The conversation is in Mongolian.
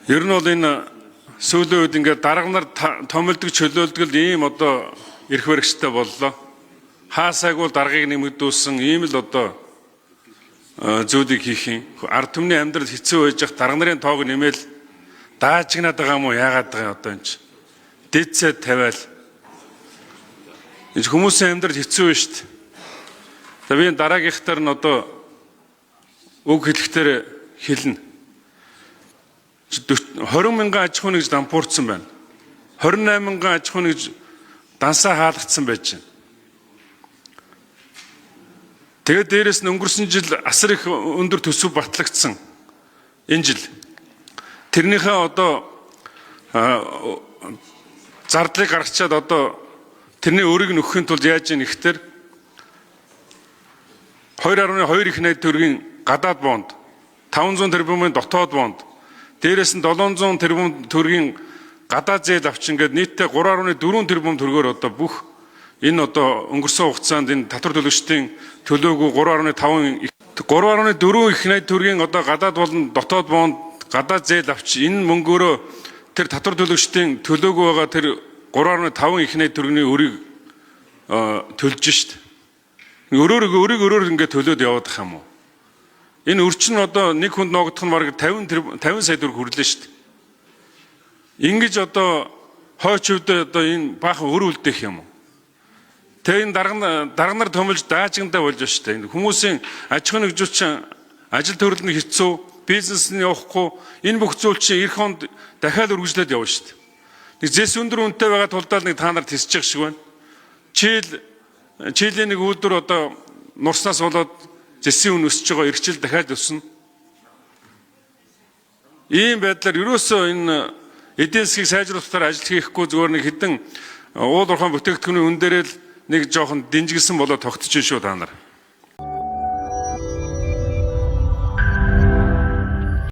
Ер нь бол энэ сүүлийн үед ингээд дарга нар томилдог чөлөөлдөг ийм одоо эрх баригчтай боллоо. Хаасайг бол даргаыг нэмэгдүүлсэн ийм л одоо зүйлийг хийх юм. Ард түмний амьдрал хэцүү байж дарга нарын тоог нэмэл даажигнаад байгаа юм уу? Яагаад байгаа одоо энэ чинь? Дэдсээ тавиал. Энэ хүмүүсийн амьдрал хэцүү шүү дээ. Тэгээ би дараагийнхтар нь одоо үг хэлэхдээ хэлнэ. 20 мянган аж ахуйн нэгж дампуурсан байна. 28 мянган аж ахуйн нэгж дансаа хаалгацсан байж байна. Тэгээд дээрэс нь өнгөрсөн жил асар их өндөр төсөв батлагдсан. Энэ жил. Тэрнийхээ одоо зардлыг гаргачаад одоо тэрний өрийг нөхөхийн тулд яаж ийн ихтер 2.2 их найд төгрөгийн гадаад бонд, 500 тэрбумын дотоод бонд, дээрээс нь 700 тэрбум төгрөгийн гадаад зээл авчин гээд нийтдээ 3.4 тэрбум төгрөгөөр одоо бүх энэ одоо өнгөрсөн хугацаанд энэ татвар төлөгчдийн төлөөгүй 3.4 их найд төгрөгийн одоо гадаад болон дотоод бонд гадаад зээл авч энэ мөнгөөрөө тэр татвар төлөгчдийн төлөөгүй байгаа тэр 3.5 их найд төгрөгийн өрийг төлж шít. Өөрөөр ингээд төлөөд яваад байгаа юм уу? Энэ өрчин одоо нэг хүнд ногдох нь бараг 50 сая төгрөг хүрлээ шүү дээ. Ингэж одоо хойч өвдөө одоо энэ баахан өр үлдээх юм уу? Тэгээ энэ дарга нар томилж даажиндаа болж байна шүү дээ. Энэ хүмүүсийн аж ахуйн нэгжүүлчин ажил төрөл нь хэцүү, бизнес нь явахгүй, энэ бүх зүйл чинь эх хонд дахиад үргэлжлээд явна шүү дээ. Нэг зэс өндөр үнэтэй байгаа тулдаа нэг та нар тисчих шиг байна. Чилийн нэг үйлдвэр одоо нурснаас болоод зэсийн үн өсөж байгаа, эрхчил дахиад өснө. Ийм байдлаар ерөөсөө энэ эдийн засгийг сайжруулахаар ажил хийхгүй зүгээр нэг хэдэн уул уурхайн бүтээгдэхүүний үн дээрээ л нэг жоохон динжигсэн болоод тогтчихно шүү та нар.